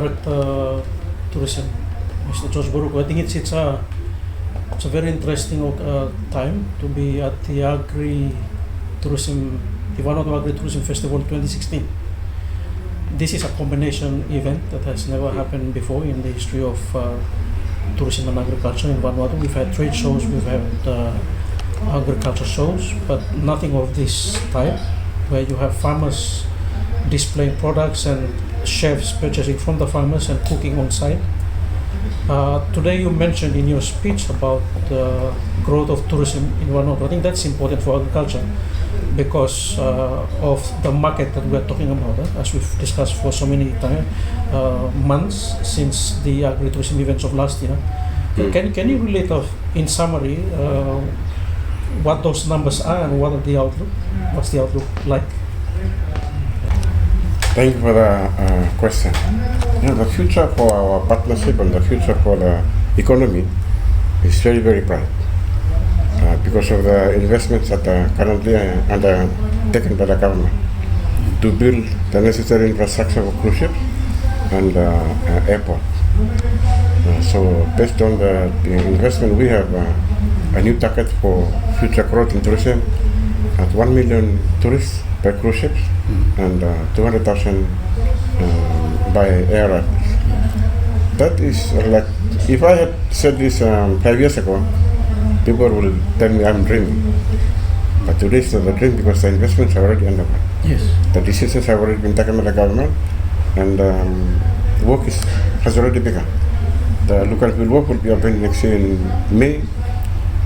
Director Tourism, Mr. George Borogu. I think it's a very interesting time to be at the Vanuatu Agri-Tourism Festival 2016. This is a combination event that has never happened before in the history of tourism and agriculture in Vanuatu. We've had trade shows, we've had agriculture shows, but nothing of this type, where you have farmers displaying products and chefs purchasing from the farmers and cooking on site. Today you mentioned in your speech about the growth of tourism in Vanuatu. I think that's important for agriculture because of the market that we're talking about, as we've discussed for so many months since the agri-tourism events of last year. Can you relate in summary what those numbers are and what are the outlook? What's the outlook like? Thank you for the question. The future for our partnership and the future for the economy is very, very bright because of the investments that are currently undertaken by the government to build the necessary infrastructure for cruise ships and airport. So based on the investment, we have a new target for future growth in tourism at 1 million tourists by cruise ships and 200,000 by air. That is like, if I had said this 5 years ago, people will tell me I'm dreaming. But today it's not a dream because the investments are already underway. Yes. The decisions have already been taken by the government and work has already begun. The local field work will be open next year in May.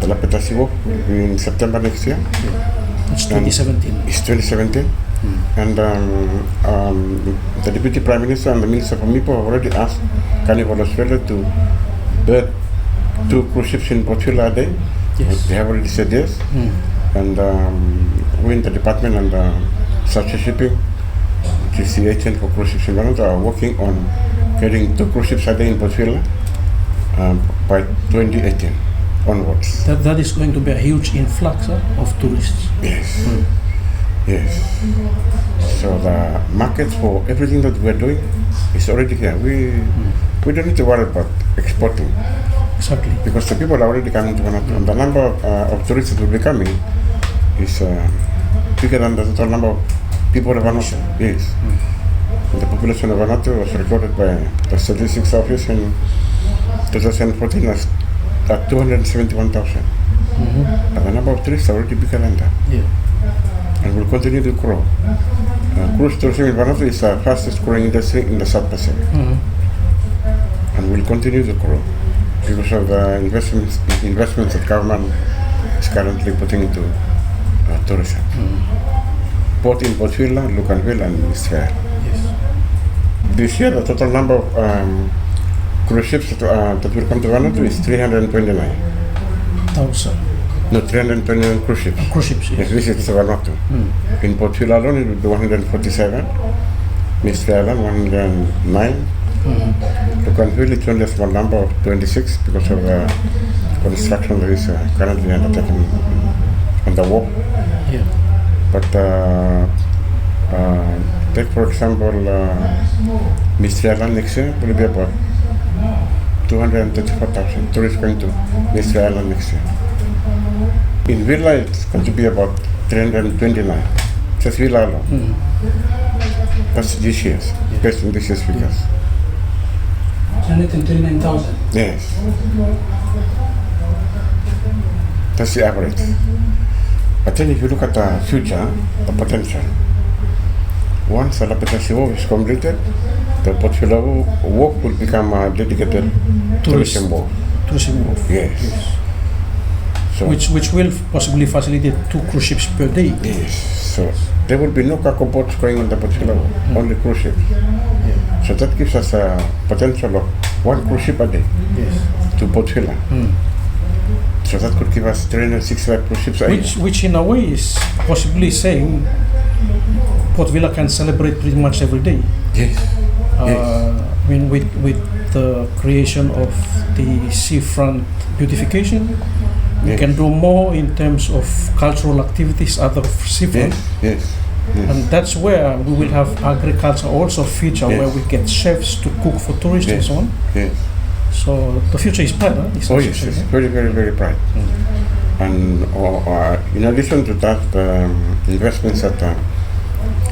The Lapetasi work will be in September next year. It's 2017. It's 2017. And the Deputy Prime Minister and the Minister for MIPO have already asked Carnival Australia to build 2 cruise ships in Port Vila a day. Yes. They have already said yes. And we in the department and South Sea Shipping, which is the agent for cruise ships in Vanuatu, are working on getting 2 cruise ships a day in Port Vila by 2018 onwards. That is going to be a huge influx of tourists. Yes. Yes. So the market for everything that we are doing is already here. We don't need to worry about exporting. Exactly. Because the people are already coming to Vanuatu. And the number of tourists that will be coming is bigger than the total number of people in Vanuatu. Yes. And the population of Vanuatu was recorded by the Statistics Office in 2014 as at 271,000. And the number of tourists are already bigger than that. Yeah. And will continue to grow. Cruise tourism in Vanuatu is the fastest growing industry in the South Pacific. And will continue to grow because of the investments that government is currently putting into tourism. Both in Port Vila, Lucanville and Israel. Yes. This year the total number of cruise ships that will come to Vanuatu is 329,000. No, 329 cruise ships. Cruise ships, yes. This is Vanuatu. In Port Vila alone it will be 147. In Israel 109. Lucanville it's only a small number of 26 because of the construction that is currently undertaken on the wharf. Yeah. But take for example Israel next year will be about 234,000 tourists going to Israel next year. In Villa it's going to be about 329. Just Villa alone. That's this year's, based on this year's figures. 129,000. Yes. That's the average. But then if you look at the future, the potential, once the Lapetasi work is completed, the Port Vila work will become a dedicated tourism work. Tourism work. Yes. So Which will possibly facilitate 2 cruise ships per day. yes. So there will be no cargo boats going on the Port Vila work, only cruise ships. So that gives us a potential of 1 cruise ship a day to Port Vila. So that could give us 365 cruise ships a year. Which in a way is possibly saying Port Vila can celebrate pretty much every day. Yes. I mean, with the creation of the seafront beautification, we can do more in terms of cultural activities, other seafront. Yes. And that's where we will have agriculture also future, where we get chefs to cook for tourists and so on. Yes. So the future is bright, huh? Oh yes, it's very, very, very bright. And in addition to that, investments that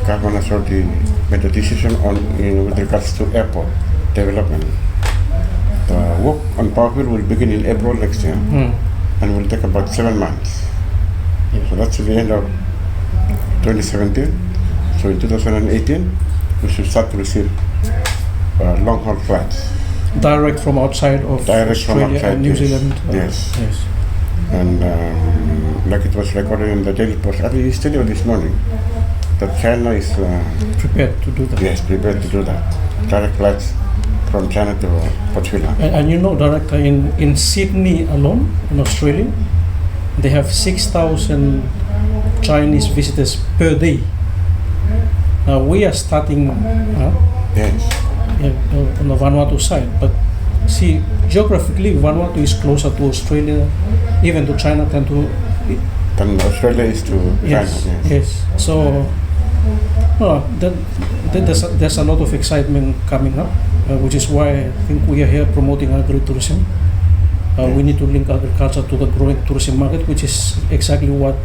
government has already made a decision on with regards to airport development. The work on Powerfield will begin in April next year and will take about 7 months. So that's the end of 2017. So in 2018, we should start to receive long-haul flights. Direct from outside of Australia and New Zealand. Yes. And like it was recorded in the Daily Post early yesterday this morning, that China is prepared to do that. Yes, prepared to do that. Direct flights from China to Port Phillip. And you know, Director, in Sydney alone, in Australia, they have 6,000 Chinese visitors per day. We are starting on the Vanuatu side, but see, geographically, Vanuatu is closer to Australia, even to China, than Australia is to China. Yes. So, there's a lot of excitement coming up, which is why I think we are here promoting agri-tourism. We need to link agriculture to the growing tourism market, which is exactly what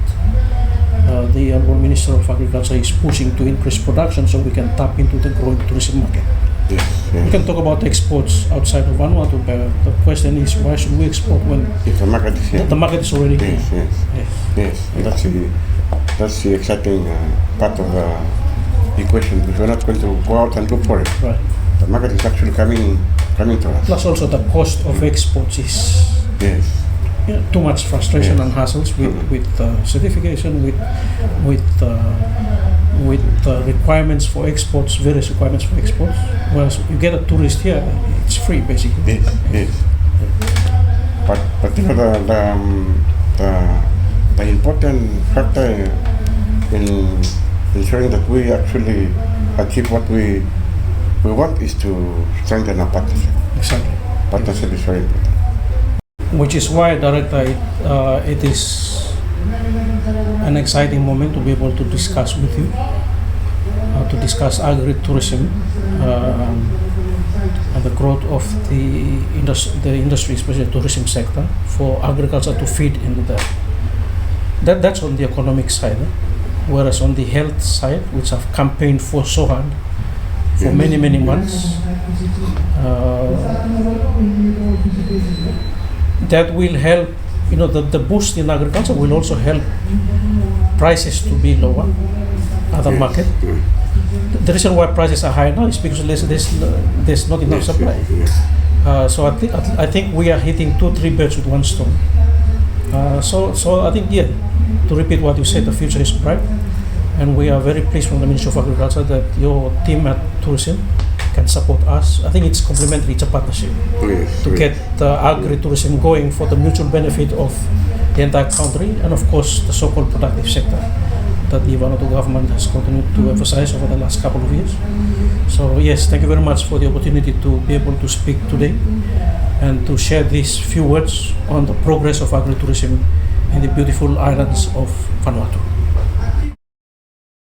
the Honourable Minister of Agriculture is pushing to increase production, so we can tap into the growing tourism market. Yes. We can talk about exports outside of Vanuatu, but the question is, why should we export when if the market is here? The market is already here. Yes. That's the exciting part of the equation, because we're not going to go out and look for it. Right. The market is actually coming to us. Plus also the cost of exports is too much frustration and hassles with certification, with requirements for exports, various requirements for exports. Whereas you get a tourist here, it's free basically. Yes. But you know the important factor in ensuring that we actually achieve what we want is to strengthen our partnership. Exactly. Partnership is very important. Which is why, Director, it is an exciting moment to be able to discuss with you, to discuss agri-tourism and the growth of the industry, especially the tourism sector, for agriculture to feed into that. That's on the economic side, whereas on the health side, which I've campaigned for so hard for many months, that will help. The boost in agriculture will also help prices to be lower at the market. The reason why prices are high now is because there's not enough supply. So I think we are hitting 2-3 birds with one stone. So I think, to repeat what you said, the future is bright, and we are very pleased from the Ministry of Agriculture that your team at Tourism can support us. I think it's complementary, it's a partnership to get agri-tourism going for the mutual benefit of the entire country, and of course the so-called productive sector that the Vanuatu government has continued to emphasize over the last couple of years. So yes, thank you very much for the opportunity to be able to speak today and to share these few words on the progress of agri-tourism in the beautiful islands of Vanuatu.